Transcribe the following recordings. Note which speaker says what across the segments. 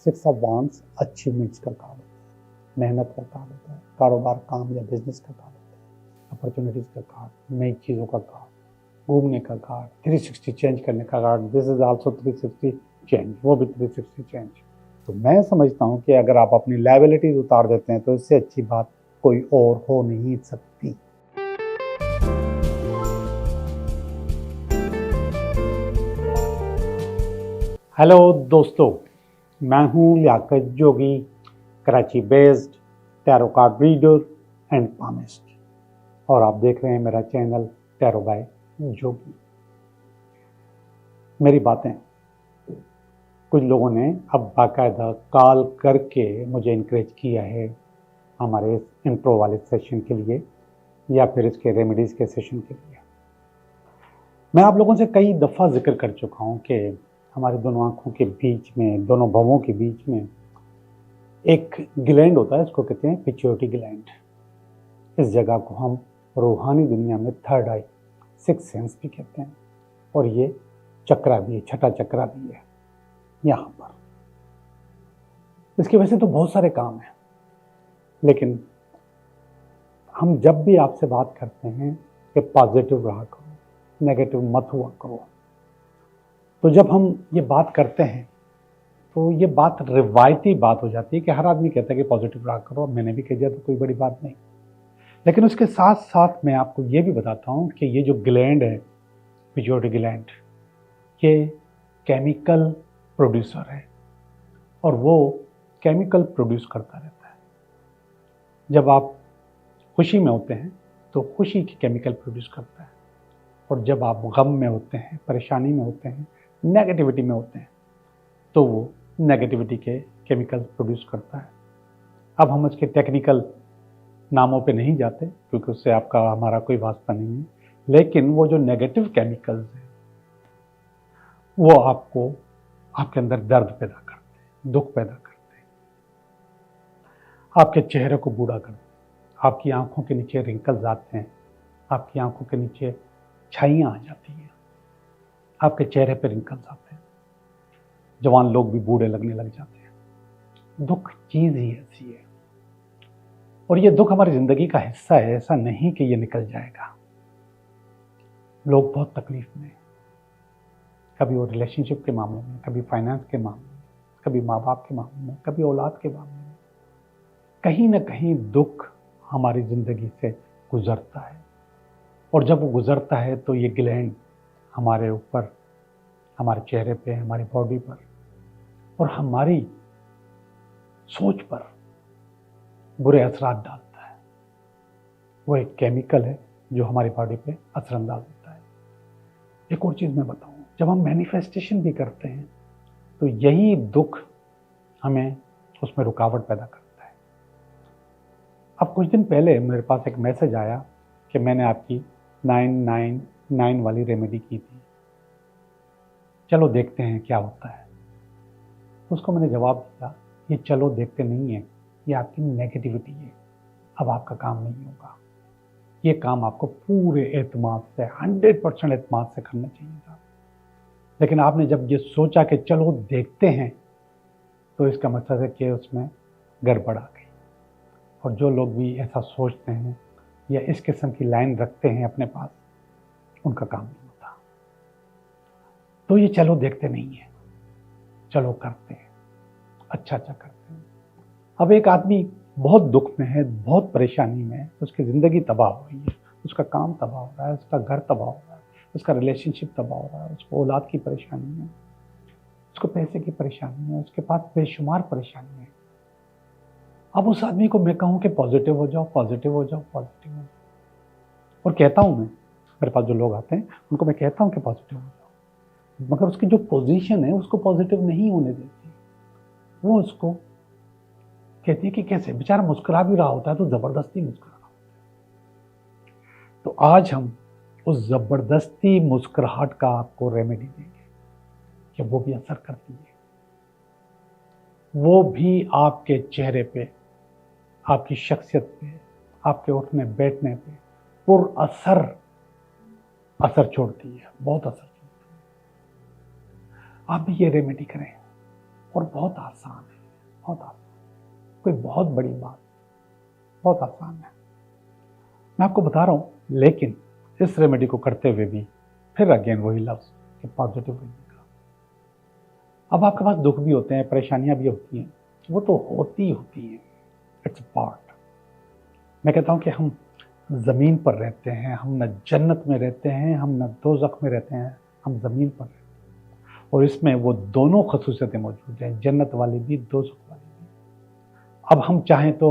Speaker 1: Six of wands achievements का card होता है, मेहनत का कार्ड होता है, कारोबार, काम या बिजनेस का कार्ड होता है, अपॉर्चुनिटीज़ का कार्ड, नई चीज़ों का कार्ड, घूमने का कार्ड, 360 चेंज करने का card. This is also 360 change, वो भी 360 चेंज। तो मैं समझता हूँ कि अगर आप अपनी लायबिलिटीज उतार देते हैं तो इससे अच्छी बात कोई और हो नहीं सकती। हेलो दोस्तों, मैं हूँ Liaquat Jogi, Karachi based tarot card reader and palmist, और आप देख रहे हैं मेरा चैनल टैरो बाय जोगी। मेरी बातें कुछ लोगों ने अब बाकायदा कॉल करके मुझे इनकरेज किया है हमारे इस इंट्रो वाले सेशन के लिए या फिर इसके रेमेडीज़ के सेशन के लिए। मैं आप लोगों से कई दफ़ा जिक्र कर चुका हूँ कि हमारे दोनों आँखों के बीच में, दोनों भवों के बीच में एक ग्लैंड होता है, इसको कहते हैं पिट्यूटरी ग्लैंड। इस जगह को हम रूहानी दुनिया में थर्ड आई, सिक्स सेंस भी कहते हैं, और ये चक्रा भी है, छठा चक्रा भी है यहाँ पर। इसकी वजह से तो बहुत सारे काम हैं, लेकिन हम जब भी आपसे बात करते हैं कि पॉजिटिव रहा करो, नेगेटिव मत हुआ करो, तो जब हम ये बात करते हैं तो ये बात रिवायती बात हो जाती है कि हर आदमी कहता है कि पॉजिटिव रहा करो। मैंने भी कह दिया तो कोई बड़ी बात नहीं, लेकिन उसके साथ साथ मैं आपको ये भी बताता हूँ कि ये जो ग्लैंड है, पिट्यूटरी ग्लैंड, ये केमिकल प्रोड्यूसर है और वो केमिकल प्रोड्यूस करता रहता है। जब आप खुशी में होते हैं तो खुशी की केमिकल प्रोड्यूस करता है, और जब आप गम में होते हैं, परेशानी में होते हैं, नेगेटिविटी में होते हैं, तो वो नेगेटिविटी के केमिकल प्रोड्यूस करता है। अब हम इसके टेक्निकल नामों पे नहीं जाते क्योंकि उससे आपका हमारा कोई वास्ता नहीं है, लेकिन वो जो नेगेटिव केमिकल्स हैं वो आपको, आपके अंदर दर्द पैदा करते हैं, दुख पैदा करते हैं, आपके चेहरे को बूढ़ा करते हैं, आपकी आंखों के नीचे रिंकल्स आते हैं, आपकी आंखों के नीचे छाइयाँ आ जाती हैं, आपके चेहरे पे रिंकल्स आते हैं, जवान लोग भी बूढ़े लगने लग जाते हैं। दुख चीज़ ही ऐसी है, और ये दुख हमारी ज़िंदगी का हिस्सा है। ऐसा नहीं कि ये निकल जाएगा। लोग बहुत तकलीफ में, कभी वो रिलेशनशिप के मामले में, कभी फाइनेंस के मामले में, कभी माँ बाप के मामले में, कभी औलाद के मामले में, कहीं ना कहीं दुख हमारी ज़िंदगी से गुजरता है। और जब वो गुजरता है तो ये ग्लैंड हमारे ऊपर, हमारे चेहरे पे, हमारी बॉडी पर और हमारी सोच पर बुरे असरात डालता है। वो एक केमिकल है जो हमारी बॉडी पे असरअंदाज होता है। एक और चीज़ मैं बताऊं, जब हम मैनिफेस्टेशन भी करते हैं तो यही दुख हमें उसमें रुकावट पैदा करता है। अब कुछ दिन पहले मेरे पास एक मैसेज आया कि मैंने आपकी 999 वाली रेमेडी की थी, चलो देखते हैं क्या होता है। तो उसको मैंने जवाब दिया, ये चलो देखते नहीं है, ये आपकी नेगेटिविटी है, अब आपका काम नहीं होगा। ये काम आपको पूरे एतमाद से, 100% एतमाद से करना चाहिए था, लेकिन आपने जब ये सोचा कि चलो देखते हैं, तो इसका मतलब है कि उसमें गड़बड़ आ गई। और जो लोग भी ऐसा सोचते हैं या इस किस्म की लाइन रखते हैं अपने पास, उनका काम नहीं होता। तो ये चलो देखते नहीं है, चलो करते हैं, अच्छा करते हैं। अब एक आदमी बहुत दुख में है, बहुत परेशानी में है, उसकी ज़िंदगी तबाह हो रही है, उसका काम तबाह हो रहा है, उसका घर तबाह हो रहा है, उसका रिलेशनशिप तबाह हो रहा है, उसको औलाद की परेशानी है, उसको पैसे की परेशानी है, उसके पास बेशुमार परेशानी है। अब उस आदमी को मैं कहूँ कि पॉजिटिव हो जाओ, पॉजिटिव हो जाओ, पॉजिटिव हो जाओ, और कहता हूँ मैं, मेरे पास जो लोग आते हैं उनको मैं कहता हूँ कि पॉजिटिव हो जाओ, मगर उसकी जो पोजीशन है उसको पॉजिटिव नहीं होने देती। वो उसको कहती है कि कैसे, बेचारा मुस्कुरा भी रहा होता है तो ज़बरदस्ती मुस्कुरा रहा होता है। तो आज हम उस ज़बरदस्ती मुस्कुराहट का आपको रेमेडी देंगे कि वो भी असर करती है, वो भी आपके चेहरे पे, आपकी शख्सियत पे, आपके उठने बैठने पे असर छोड़ती है, बहुत असर छोड़ती है। आप भी ये रेमेडी करें, और बहुत आसान है, बहुत आसान, कोई बहुत बड़ी बात, बहुत आसान है। मैं आपको बता रहा हूँ, लेकिन इस रेमेडी को करते हुए भी फिर अगेन वही लफ्ज़ कि पॉजिटिव रहने का। अब आपके पास दुख भी होते हैं, परेशानियां भी होती हैं, वो तो होती हैं, इट्स पार्ट। मैं कहता हूँ कि हम ज़मीन पर रहते हैं, हम न जन्नत में रहते हैं, हम न दोज़ख में रहते हैं, हम ज़मीन पर रहते हैं। और इसमें वो दोनों खसूसियतें मौजूद हैं, जन्नत वाली भी, दोज़ख वाली भी। अब हम चाहें तो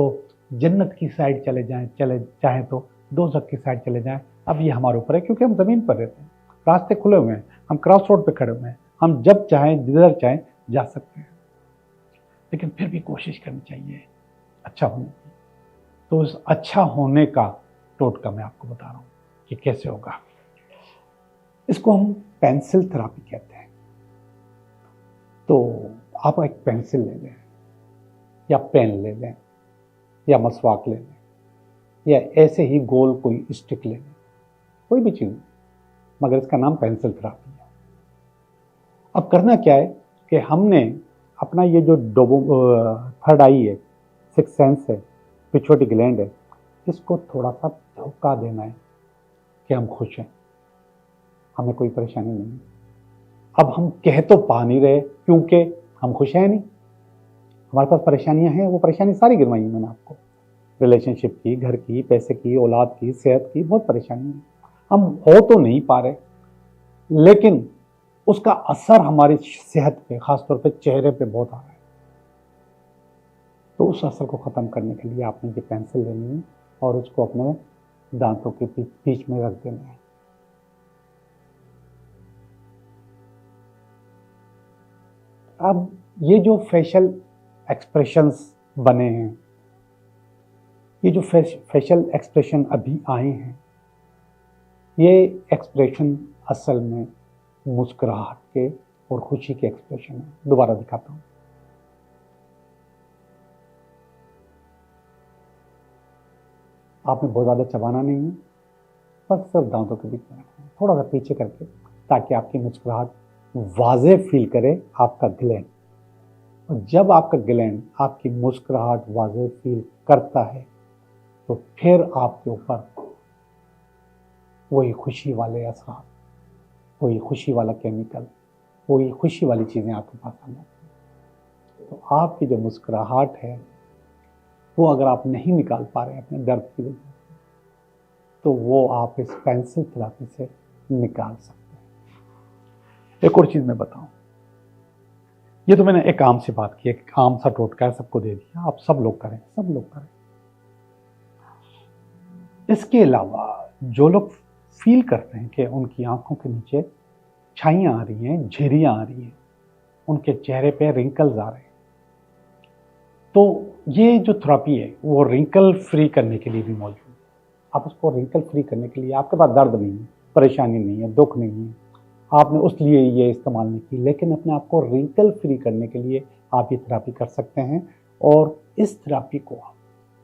Speaker 1: जन्नत की साइड चले जाएं, चाहें तो दोज़ख की साइड चले जाएं, अब ये हमारे ऊपर है, क्योंकि हम ज़मीन पर रहते हैं, रास्ते खुले हुए हैं, हम क्रॉस रोड पे खड़े हुए हैं, हम जब चाहें जिधर चाहें जा सकते हैं। लेकिन फिर भी कोशिश करनी चाहिए अच्छा होने की। तो उस अच्छा होने का टोटका मैं आपको बता रहा हूँ कि कैसे होगा। इसको हम पेंसिल थेरेपी कहते हैं। तो आप एक पेंसिल ले लें, या पेन ले लें, या मसवाक ले लें, या ऐसे ही गोल कोई स्टिक ले लें, कोई भी चीज़, मगर इसका नाम पेंसिल थेरेपी है। अब करना क्या है कि हमने अपना ये जो थर्ड आई है, सिक्स सेंस है, पिट्यूटरी ग्लैंड है, इसको थोड़ा सा धोखा देना है कि हम खुश हैं, हमें कोई परेशानी नहीं है। अब हम कह तो पा नहीं रहे क्योंकि हम खुश हैं नहीं, हमारे पास परेशानियां हैं। वो परेशानी सारी गिनवाई मैंने आपको, रिलेशनशिप की, घर की, पैसे की, औलाद की, सेहत की, बहुत परेशानी है। हम हो तो नहीं पा रहे, लेकिन उसका असर हमारी सेहत पे, खासतौर पे चेहरे पे बहुत आ रहा है। तो उस असर को ख़त्म करने के लिए आपने ये पेंसिल लेनी है और उसको अपने दांतों के बीच में रख देना है। अब ये जो फेशियल एक्सप्रेशंस बने हैं, ये जो फेशियल एक्सप्रेशन अभी आए हैं, ये एक्सप्रेशन असल में मुस्कुराहट के और खुशी के एक्सप्रेशन है। दोबारा दिखाता हूँ। आपने बहुत ज़्यादा चबाना नहीं है, बस सिर्फ दांतों के बीच में रखना है, थोड़ा सा पीछे करके, ताकि आपकी मुस्कुराहट वाज़े फील करे आपका ग्लैंड। और जब आपका ग्लैंड आपकी मुस्कुराहट वाज़े फील करता है, तो फिर आपके ऊपर वही खुशी वाले असरात, वही खुशी वाला केमिकल, वही खुशी वाली चीज़ें आपके पास आ जाती हैं। तो आपकी जो मुस्कुराहट है, वो अगर आप नहीं निकाल पा रहे हैं अपने दर्द की वजह से, तो वो आप इस पेंसिल थेरेपी से निकाल सकते हैं। एक और चीज़ मैं बताऊं, ये तो मैंने एक आम सी बात की, एक आम सा टोटका है, सबको दे दिया, आप सब लोग करें, सब लोग करें। इसके अलावा जो लोग फील करते हैं कि उनकी आंखों के नीचे छाइयाँ आ रही हैं, झिर्रियाँ आ रही हैं, उनके चेहरे पे रिंकल्स आ रहे हैं, तो ये जो थेरेपी है वो रिंकल फ्री करने के लिए भी मौजूद है। आप उसको रिंकल फ्री करने के लिए, आपके पास दर्द नहीं है, परेशानी नहीं है, दुख नहीं है, आपने उस लिए ये इस्तेमाल नहीं की, लेकिन अपने आप को रिंकल फ्री करने के लिए आप ये थेरेपी कर सकते हैं। और इस थेरेपी को आप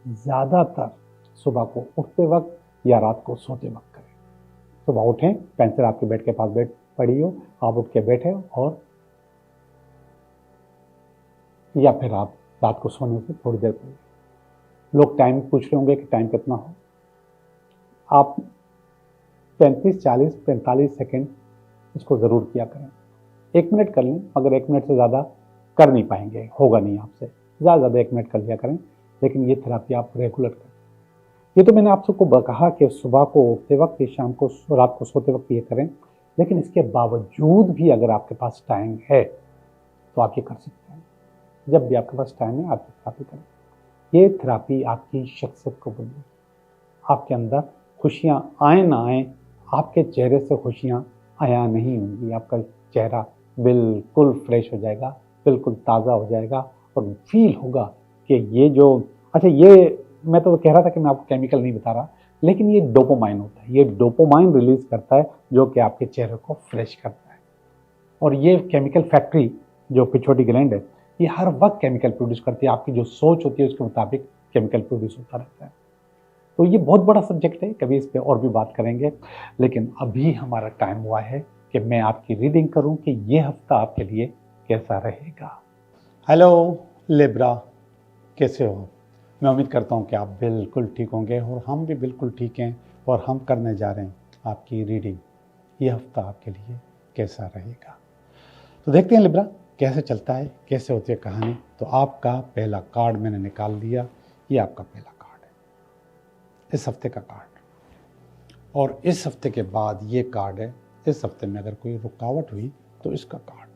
Speaker 1: ज़्यादातर सुबह को उठते वक्त या रात को सोते वक्त करें। सुबह उठें, पेंसिल आपके बेड के पास पड़ी हो, आप उठ के बैठे और या फिर आप रात को सोने से थोड़ी देर पहले। लोग टाइम पूछ रहे होंगे कि टाइम कितना हो, आप 35, 40, 45 सेकेंड इसको ज़रूर किया करें। 1 मिनट कर लें, मगर 1 मिनट से ज़्यादा कर नहीं पाएंगे, होगा नहीं आपसे, ज़्यादा 1 मिनट कर लिया करें। लेकिन ये थेरेपी आप रेगुलर करें। ये तो मैंने आप सबको कहा कि सुबह को उठते वक्त, शाम को, रात को सोते वक्त ये करें, लेकिन इसके बावजूद भी अगर आपके पास टाइम है तो आप ये कर सकते हैं। जब भी आपके पास टाइम है आप ये थेरेपी करें। ये थेरेपी आपकी शख्सियत को बदले, आपके अंदर खुशियाँ आए ना आए, आपके चेहरे से खुशियाँ आया नहीं होंगी, आपका चेहरा बिल्कुल फ्रेश हो जाएगा, बिल्कुल ताज़ा हो जाएगा, और फील होगा कि ये जो, अच्छा ये मैं तो कह रहा था कि मैं आपको केमिकल नहीं बता रहा, लेकिन ये डोपामाइन होता है, ये डोपामाइन रिलीज करता है जो कि आपके चेहरे को फ्रेश करता है। और ये केमिकल फैक्ट्री जो पिट्यूटरी ग्लैंड है, ये हर वक्त केमिकल प्रोड्यूस करती है, आपकी जो सोच होती है उसके मुताबिक केमिकल प्रोड्यूस होता रहता है। तो ये बहुत बड़ा सब्जेक्ट है, कभी इस पर और भी बात करेंगे, लेकिन अभी हमारा टाइम हुआ है कि मैं आपकी रीडिंग करूं कि ये हफ्ता आपके लिए कैसा रहेगा। हेलो लिब्रा, कैसे हो? मैं उम्मीद करता हूँ कि आप बिल्कुल ठीक होंगे और हम भी बिल्कुल ठीक हैं। और हम करने जा रहे हैं आपकी रीडिंग। ये हफ्ता आपके लिए कैसा रहेगा, तो देखते हैं लिब्रा कैसे चलता है, कैसे होती है कहानी। तो आपका पहला कार्ड मैंने निकाल लिया। ये आपका पहला कार्ड है, इस हफ्ते का कार्ड। और इस हफ्ते के बाद ये कार्ड है, इस हफ्ते में अगर कोई रुकावट हुई तो इसका कार्ड।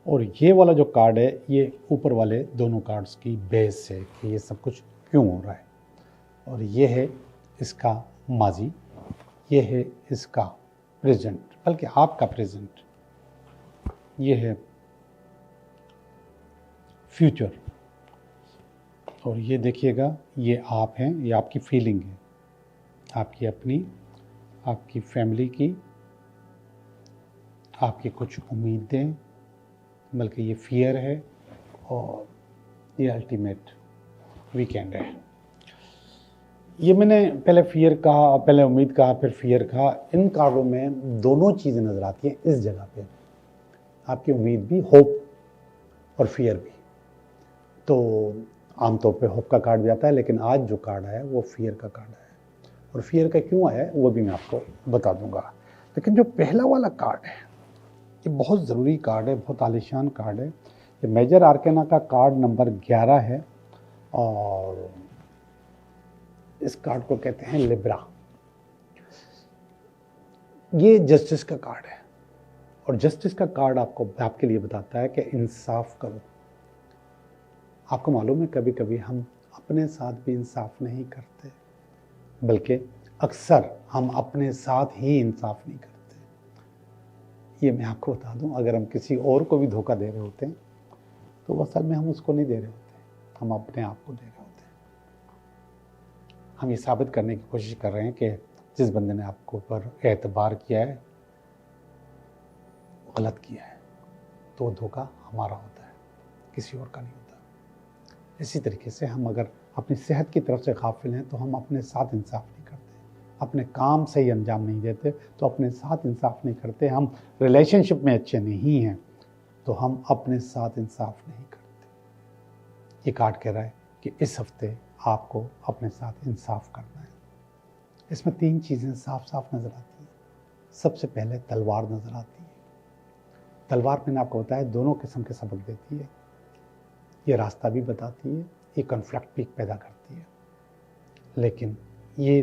Speaker 1: और ये वाला जो कार्ड है, ये ऊपर वाले दोनों कार्ड्स की बेस है कि ये सब कुछ क्यों हो रहा है। और ये है इसका माजी, ये है इसका प्रेजेंट, बल्कि आपका प्रेजेंट, ये है फ्यूचर। और ये देखिएगा, ये आप हैं, ये आपकी फीलिंग है, आपकी अपनी, आपकी फैमिली की, आपकी कुछ उम्मीदें, बल्कि ये फियर है। और ये अल्टीमेट वीकेंड है। ये मैंने पहले फियर कहा, पहले उम्मीद कहा, फिर फियर कहा। इन कार्डों में दोनों चीज़ें नज़र आती हैं इस जगह पे, आपकी उम्मीद भी, होप और फियर भी। तो आमतौर पे होप का कार्ड भी आता है, लेकिन आज जो कार्ड आया है वो फियर का कार्ड आया है। और फियर का क्यों आया है वो भी मैं आपको बता दूंगा। लेकिन जो पहला वाला कार्ड है, ये बहुत ज़रूरी कार्ड है, बहुत आलिशान कार्ड है। ये मेजर आर्केना का कार्ड नंबर 11 है। और इस कार्ड को कहते हैं लिब्रा। ये जस्टिस का कार्ड है। और जस्टिस का कार्ड आपके लिए बताता है कि इंसाफ करो। आपको मालूम है, कभी कभी हम अपने साथ भी इंसाफ नहीं करते, बल्कि अक्सर हम अपने साथ ही इंसाफ नहीं करते। ये मैं आपको बता दूं, अगर हम किसी और को भी धोखा दे रहे होते हैं तो वो असल में हम उसको नहीं दे रहे होते, हम अपने आप को दे रहे होते हैं। हम ये साबित करने की कोशिश कर रहे हैं कि जिस बंदे ने आपको ऊपर एतबार किया है, गलत किया है, तो धोखा हमारा होता है, किसी और का नहीं होता। इसी तरीके से हम अगर अपनी सेहत की तरफ से गाफिल हैं तो हम अपने साथ इंसाफ नहीं करते, अपने काम सही अंजाम नहीं देते तो अपने साथ इंसाफ नहीं करते, हम रिलेशनशिप में अच्छे नहीं हैं तो हम अपने साथ इंसाफ नहीं करते। ये कार्ड कह रहा है कि इस हफ्ते आपको अपने साथ इंसाफ करना है। इसमें 3 चीज़ें साफ साफ नज़र आती हैं। सबसे पहले तलवार नज़र आती है। तलवार मैंने आपको बताया दोनों किस्म के सबक देती है। ये रास्ता भी बताती है, ये कॉन्फ्लिक्ट भी पैदा करती है। लेकिन ये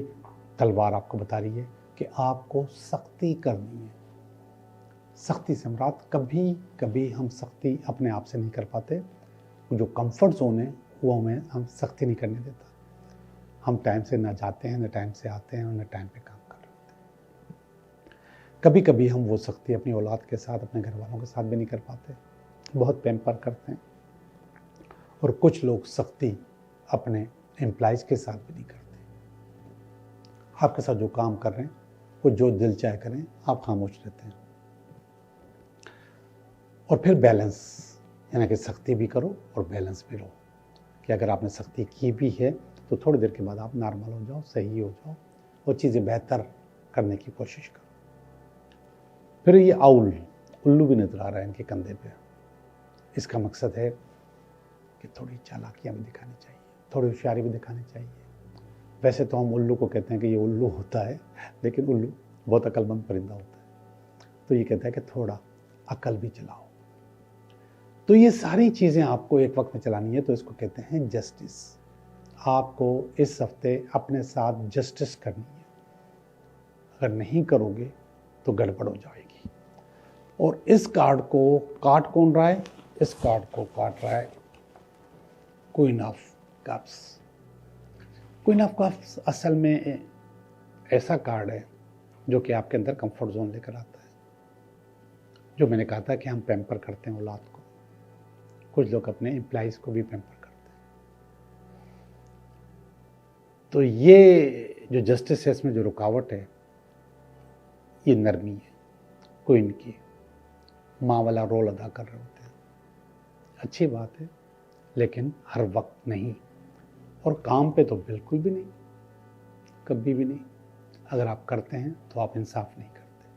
Speaker 1: तलवार आपको बता रही है कि आपको सख्ती करनी है। सख्ती से मुराद, कभी कभी हम सख्ती अपने आप से नहीं कर पाते। जो कंफर्ट जोन है वो हमें हम सख्ती नहीं करने देता। हम टाइम से ना जाते हैं, ना टाइम से आते हैं, और ना टाइम पे काम कर रहे होते हैं। कभी कभी हम वो सख्ती अपनी औलाद के साथ, अपने घर वालों के साथ भी नहीं कर पाते, बहुत पैम्पर करते हैं। और कुछ लोग सख्ती अपने एम्प्लॉइज़ के साथ भी नहीं करते। आपके साथ जो काम कर रहे हैं वो जो दिल चाहे करें, आप खामोश रहते हैं। और फिर बैलेंस, यानी कि सख्ती भी करो और बैलेंस भी रहो, कि अगर आपने सख्ती की भी है तो थोड़ी देर के बाद आप नॉर्मल हो जाओ, सही हो जाओ, वो चीज़ें बेहतर करने की कोशिश करो। फिर ये उल्लू भी नज़र आ रहा है इनके कंधे पे। इसका मकसद है कि थोड़ी चालाकियाँ भी दिखानी चाहिए, थोड़ी होशियारी भी दिखानी चाहिए। वैसे तो हम उल्लू को कहते हैं कि ये उल्लू होता है, लेकिन उल्लू बहुत अक्लमंद परिंदा होता है। तो ये कहता है कि थोड़ा अकल भी चलाओ। तो ये सारी चीज़ें आपको एक वक्त में चलानी है, तो इसको कहते हैं जस्टिस। आपको इस हफ्ते अपने साथ जस्टिस करनी है। अगर नहीं करोगे तो गड़बड़ हो जाएगी। और इस कार्ड को काट कौन रहा है? इस कार्ड को काट रहा है queen of cups. Queen of cups असल में ऐसा कार्ड है जो कि आपके अंदर कंफर्ट जोन लेकर आता है। जो मैंने कहा था कि हम पैम्पर करते हैं औलाद को, कुछ लोग अपने एम्प्लॉइज़ को भी पैम्पर करते हैं। तो ये जो जस्टिस है, इसमें जो रुकावट है, ये नरमी है, क्वीन की माँ वाला रोल अदा कर रहे होते हैं। अच्छी बात है, लेकिन हर वक्त नहीं, और काम पे तो बिल्कुल भी नहीं, कभी भी नहीं। अगर आप करते हैं तो आप इंसाफ नहीं करते।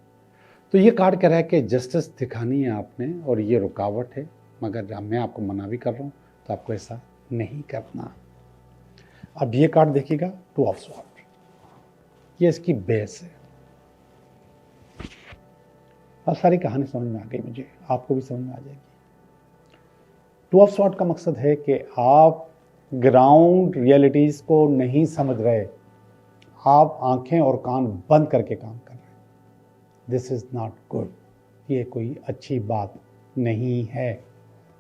Speaker 1: तो ये कार्ड कह रहा है कि जस्टिस दिखानी है आपने, और ये रुकावट है, मगर मैं आपको मना भी कर रहा हूँ तो आपको ऐसा नहीं करना। अब ये कार्ड देखिएगा, 2 ऑफ स्वॉर्ड, ये इसकी बेस है। अब सारी कहानी समझ में आ गई मुझे, आपको भी समझ में आ जाएगी। 2 ऑफ स्वॉर्ड का मकसद है कि आप ग्राउंड रियलिटीज को नहीं समझ रहे, आप आंखें और कान बंद करके काम कर रहे हैं। दिस इज नॉट गुड, ये कोई अच्छी बात नहीं है।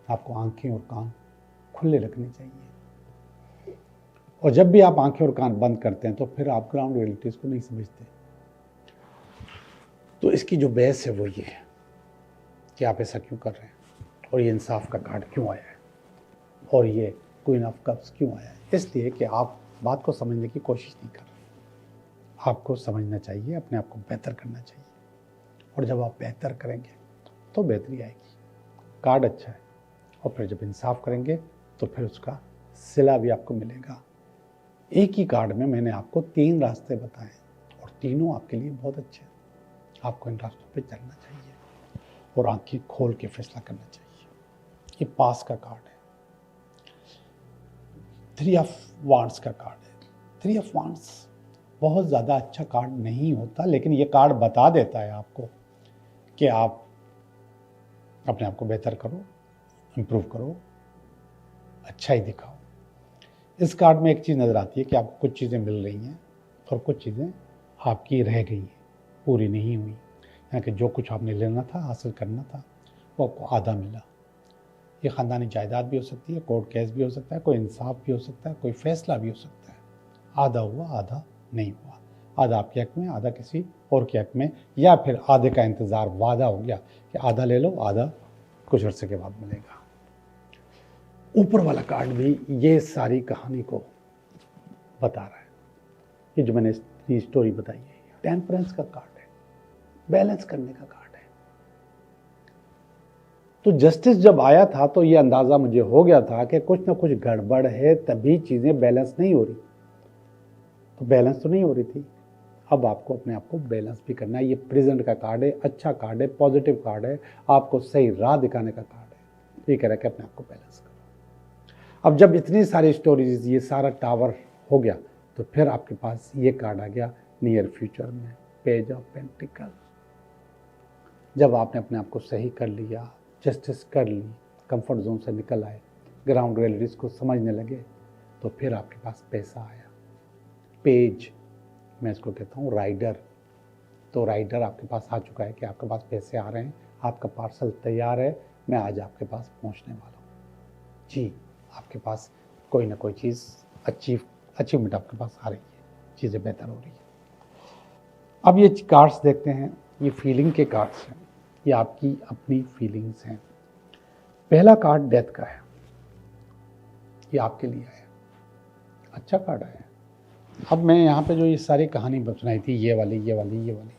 Speaker 1: आपको आंखें और कान खुले रखने चाहिए। और जब भी आप आंखें और कान बंद करते हैं तो फिर आप ग्राउंड रियलिटीज को नहीं समझते। तो इसकी जो बेस है वो ये है कि आप ऐसा क्यों कर रहे हैं, और ये इंसाफ का कार्ड क्यों आया है, और ये क्वीन ऑफ कप्स क्यों आया है। इसलिए कि आप बात को समझने की कोशिश नहीं कर रहे। आपको समझना चाहिए, अपने आप को बेहतर करना चाहिए, और जब आप बेहतर करेंगे तो बेहतरी आएगी। कार्ड अच्छा है, और फिर जब इंसाफ करेंगे तो फिर उसका सिला भी आपको मिलेगा। एक ही कार्ड में मैंने आपको 3 रास्ते बताए, और तीनों आपके लिए बहुत अच्छे हैं। आपको इन रास्तों पे चलना चाहिए और आंखें खोल के फैसला करना चाहिए। ये पास का कार्ड है, 3 ऑफ वांड्स का कार्ड है। 3 ऑफ वांड्स बहुत ज़्यादा अच्छा कार्ड नहीं होता, लेकिन ये कार्ड बता देता है आपको कि आप अपने आप को बेहतर करो, इम्प्रूव करो, अच्छा ही दिखाओ। इस कार्ड में एक चीज़ नज़र आती है कि आपको कुछ चीज़ें मिल रही हैं और कुछ चीज़ें आपकी रह गई हैं, पूरी नहीं हुई। यानी कि जो कुछ आपने लेना था, हासिल करना था, वो आपको आधा मिला। ये ख़ानदानी जायदाद भी हो सकती है, कोर्ट केस भी हो सकता है, कोई इंसाफ भी हो सकता है, कोई फैसला भी हो सकता है। आधा हुआ, आधा नहीं हुआ। आधा आपके हक में, आधा किसी और के हक में, या फिर आधे का इंतज़ार वादा हो गया कि आधा ले लो, आधा कुछ अर्से के बाद मिलेगा। ऊपर वाला कार्ड भी ये सारी कहानी को बता रहा है। ये जो मैंने स्टोरी बताई है, टेम्परेंस का कार्ड है, बैलेंस करने का कार्ड है। तो जस्टिस जब आया था तो ये अंदाज़ा मुझे हो गया था कि कुछ ना कुछ गड़बड़ है, तभी चीज़ें बैलेंस नहीं हो रही। तो बैलेंस तो नहीं हो रही थी, अब आपको अपने आप को बैलेंस भी करना है। ये प्रेजेंट का कार्ड है, अच्छा कार्ड है, पॉजिटिव कार्ड है, आपको सही राह दिखाने का कार्ड है। ये कह रहा है कि अपने आप को बैलेंस करो। अब जब इतनी सारी स्टोरीज, ये सारा टावर हो गया, तो फिर आपके पास ये कार्ड आ गया नियर फ्यूचर में, पेज ऑफ पेंटिकल। जब आपने अपने आप को सही कर लिया, जस्टिस कर ली, कंफर्ट जोन से निकल आए, ग्राउंड रियलिटीज को समझने लगे, तो फिर आपके पास पैसा आया। पेज, मैं इसको कहता हूँ राइडर। तो राइडर आपके पास आ चुका है कि आपके पास पैसे आ रहे हैं, आपका पार्सल तैयार है, मैं आज आपके पास पहुँचने वाला हूँ। जी, आपके पास कोई ना कोई चीज़ अचीवमेंट आपके पास आ रही है, चीज़ें बेहतर हो रही है। अब ये कार्ड्स देखते हैं, ये फीलिंग के कार्ड्स हैं, ये आपकी अपनी फीलिंग्स हैं। पहला कार्ड डेथ का है, ये आपके लिए है, अच्छा कार्ड है। अब मैं यहाँ पे जो ये सारी कहानी सुनाई थी, ये वाली,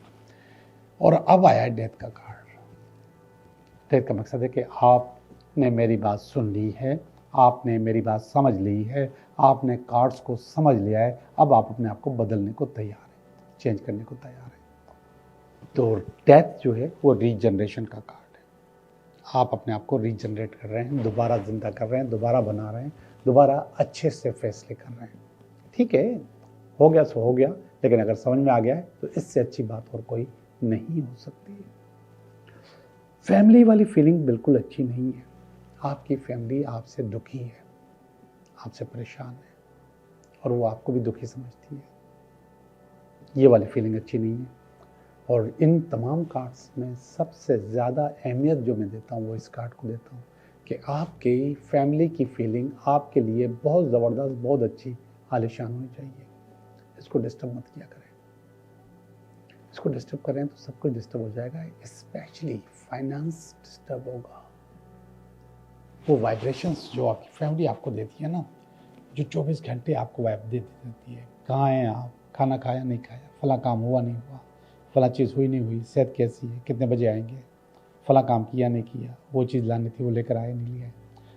Speaker 1: और अब आया डेथ का कार्ड। डेथ का मकसद है कि आपने मेरी बात सुन ली है, आपने मेरी बात समझ ली है, आपने कार्ड्स को समझ लिया है, अब आप अपने आप को बदलने को तैयार हैं, चेंज करने को तैयार हैं। तो डेथ जो है वो रीजनरेशन का कार्ड है। आप अपने आप को रीजनरेट कर रहे हैं, दोबारा जिंदा कर रहे हैं, दोबारा बना रहे हैं, दोबारा अच्छे से फैसले कर रहे हैं। ठीक है, हो गया सो हो गया, लेकिन अगर समझ में आ गया है तो इससे अच्छी बात और कोई नहीं हो सकती है। फैमिली वाली फीलिंग बिल्कुल अच्छी नहीं है। आपकी फैमिली आपसे दुखी है, आपसे परेशान है, और वो आपको भी दुखी समझती है। ये वाली फीलिंग अच्छी नहीं है। और इन तमाम कार्ड्स में सबसे ज़्यादा अहमियत जो मैं देता हूँ वो इस कार्ड को देता हूँ कि आपकी फैमिली की फीलिंग आपके लिए बहुत ज़बरदस्त, बहुत अच्छी, आलिशान होनी चाहिए। इसको डिस्टर्ब मत किया करें। इसको डिस्टर्ब करें तो सब कुछ डिस्टर्ब हो जाएगा, स्पेशली फाइनेंस डिस्टर्ब होगा। वो वाइब्रेशंस जो आपकी फैमिली आपको देती है ना, जो 24 घंटे आपको वाइब देती रहती है, कहाँ हैं आप, खाना खाया नहीं खाया, फला काम हुआ नहीं हुआ, फला चीज़ हुई नहीं हुई, सेहत कैसी है, कितने बजे आएंगे, फला काम किया नहीं किया, वो चीज़ लानी थी वो लेकर आए नहीं लिया,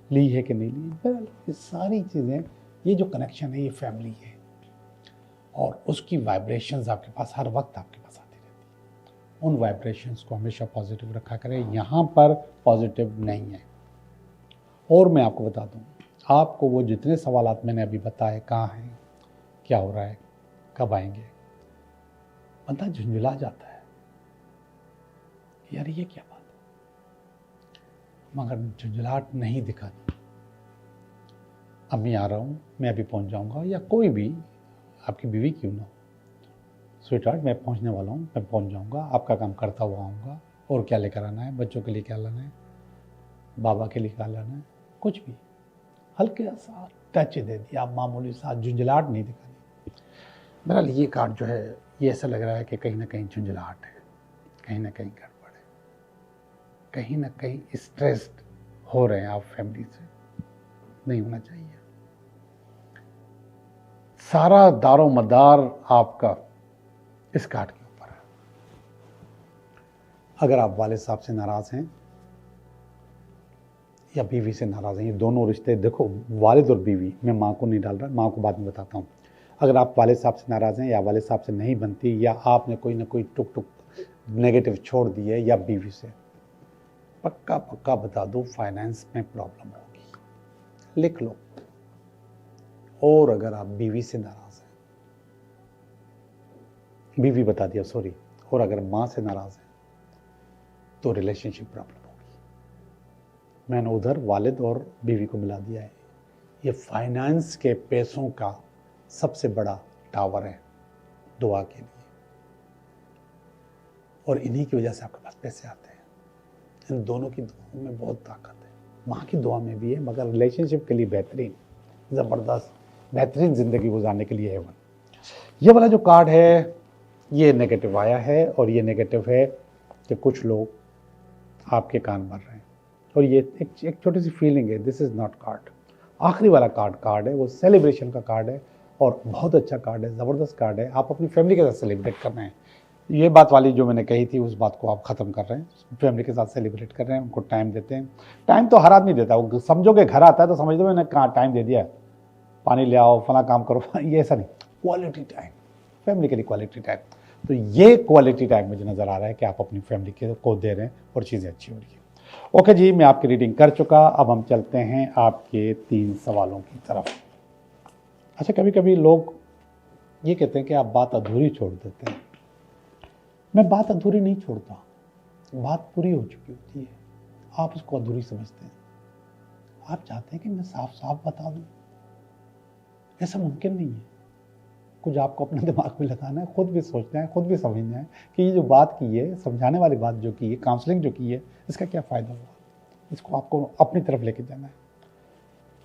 Speaker 1: ली है कि नहीं ली। ये सारी चीज़ें, ये जो कनेक्शन है ये फैमिली है, और उसकी वाइब्रेशंस आपके पास हर वक्त आपके पास आती रहती है। उन वाइब्रेशंस को हमेशा पॉजिटिव रखा करें। यहाँ पर पॉजिटिव नहीं है, और मैं आपको बता दूं, आपको वो जितने सवालात मैंने अभी बताए, कहाँ हैं, क्या हो रहा है, कब आएंगे, बंदा झुंझुला जाता है, यार ये क्या बात है। मगर झुंझुलाहट नहीं दिखानी। अब मैं आ रहा हूँ, मैं अभी पहुँच जाऊँगा, या कोई भी, आपकी बीवी क्यों ना हो, स्वीट हार्ट मैं पहुँचने वाला हूँ, मैं पहुँच जाऊँगा, आपका काम करता हुआ आऊँगा। और क्या लेकर आना है, बच्चों के लिए क्या लाना है, बाबा के लिए क्या लाना है, कुछ भी हल्के सा टच दे दिया, आप मामूली सा, झुंझलाहट नहीं दिखानी। बहरहाल ये कार्ड जो है, ये ऐसा लग रहा है कि कहीं ना कहीं झुंझलाहट है, कहीं ना कहीं गड़बड़ है, कहीं ना कहीं स्ट्रेस्ड हो रहे हैं आप फैमिली से, नहीं होना चाहिए। सारा दारो मदार आपका इस कार्ड के ऊपर है। अगर आप वालिद साहब से नाराज हैं या बीवी से नाराज हैं, ये दोनों रिश्ते, देखो वालिद और बीवी, मैं माँ को नहीं डाल रहा, माँ को बाद में बताता हूँ। अगर आप वालिद साहब से नाराज हैं या वालिद साहब से नहीं बनती, या आपने कोई ना कोई टुक टुक नेगेटिव छोड़ दी है, या बीवी से, पक्का पक्का बता दो फाइनेंस में प्रॉब्लम होगी, लिख लो। और अगर आप बीवी से नाराज हैं, बीवी बता दिया सॉरी, और अगर माँ से नाराज हैं तो रिलेशनशिप प्रॉब्लम होगी। मैंने उधर वालिद और बीवी को मिला दिया है। ये फाइनेंस के पैसों का सबसे बड़ा टावर है दुआ के लिए, और इन्हीं की वजह से आपके पास पैसे आते हैं। इन दोनों की दुआओं में बहुत ताकत है, माँ की दुआ में भी है, मगर रिलेशनशिप के लिए बेहतरीन, ज़बरदस्त, बेहतरीन ज़िंदगी गुजारने के लिए है। ये वाला जो कार्ड है ये नेगेटिव आया है, और ये नेगेटिव है कि कुछ लोग आपके कान भर रहे हैं, और ये एक छोटी सी फीलिंग है, दिस इज़ नॉट कार्ड। आखिरी वाला कार्ड है, वो सेलिब्रेशन का कार्ड है, और बहुत अच्छा कार्ड है, ज़बरदस्त कार्ड है। आप अपनी फैमिली के साथ सेलिब्रेट कर रहे हैं। ये बात वाली जो मैंने कही थी, उस बात को आप ख़त्म कर रहे हैं, फैमिली के साथ सेलिब्रेट कर रहे हैं, उनको टाइम देते हैं। टाइम तो हर आदमी देता है, वो समझोगे घर आता है तो समझ दो मैंने कहाँ टाइम दे दिया है, पानी ले आओ, फला काम करो, ये ऐसा नहीं, क्वालिटी टाइम, फैमिली के लिए क्वालिटी टाइम। तो ये क्वालिटी टाइम मुझे नज़र आ रहा है कि आप अपनी फैमिली को दे रहे हैं, और चीज़ें अच्छी हो रही है। ओके जी, मैं आपकी रीडिंग कर चुका, अब हम चलते हैं आपके 3 सवालों की तरफ। अच्छा, कभी कभी लोग ये कहते हैं कि आप बात अधूरी छोड़ देते हैं। मैं बात अधूरी नहीं छोड़ता, बात पूरी हो चुकी होती है, आप उसको अधूरी समझते हैं। आप चाहते हैं कि मैं साफ साफ बता दूं, ऐसा मुमकिन नहीं है। कुछ आपको अपने दिमाग में लगाना है, खुद भी सोचना है, खुद भी समझना है कि ये जो बात की है, समझाने वाली बात जो की है, काउंसलिंग जो की है, इसका क्या फ़ायदा हुआ, इसको आपको अपनी तरफ लेके जाना है।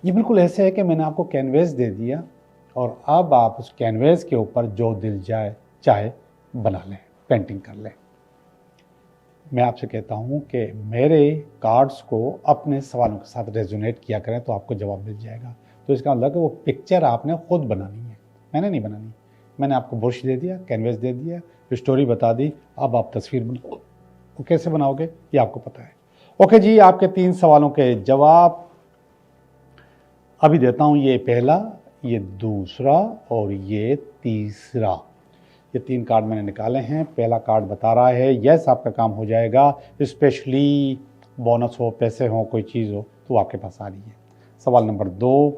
Speaker 1: ये बिल्कुल ऐसे है कि मैंने आपको कैनवेस दे दिया, और अब आप उस कैनवेस के ऊपर जो दिल जाए चाहे बना लें, पेंटिंग कर लें। मैं आपसे कहता हूँ कि मेरे कार्ड्स को अपने सवालों के साथ रेजोनेट किया करें तो आपको जवाब मिल जाएगा। तो इसका मतलब कि वो पिक्चर आपने खुद बनानी है, मैंने नहीं बनानी। मैंने आपको ब्रश दे दिया, कैनवेस दे दिया, स्टोरी बता दी, अब आप तस्वीर बनाओ। वो कैसे बनाओगे ये आपको पता है। ओके जी, आपके 3 सवालों के जवाब अभी देता हूँ। ये पहला, ये दूसरा, और ये तीसरा। ये 3 कार्ड मैंने निकाले हैं। पहला कार्ड बता रहा है यस, आपका काम हो जाएगा, स्पेशली बोनस हो, पैसे हो, कोई चीज़ हो तो आपके पास आ रही है। सवाल नंबर 2,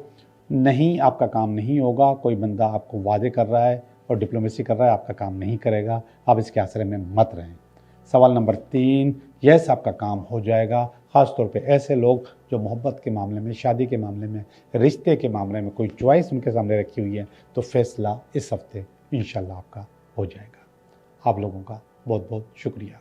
Speaker 1: नहीं, आपका काम नहीं होगा, कोई बंदा आपको वादे कर रहा है और डिप्लोमेसी कर रहा है, आपका काम नहीं करेगा, आप इसके आश्रय में मत रहें। सवाल नंबर 3, यस, आपका काम हो जाएगा, ख़ास तौर पे ऐसे लोग जो मोहब्बत के मामले में, शादी के मामले में, रिश्ते के मामले में कोई चॉइस उनके सामने रखी हुई है, तो फैसला इस हफ्ते इंशाल्लाह आपका हो जाएगा। आप लोगों का बहुत बहुत शुक्रिया।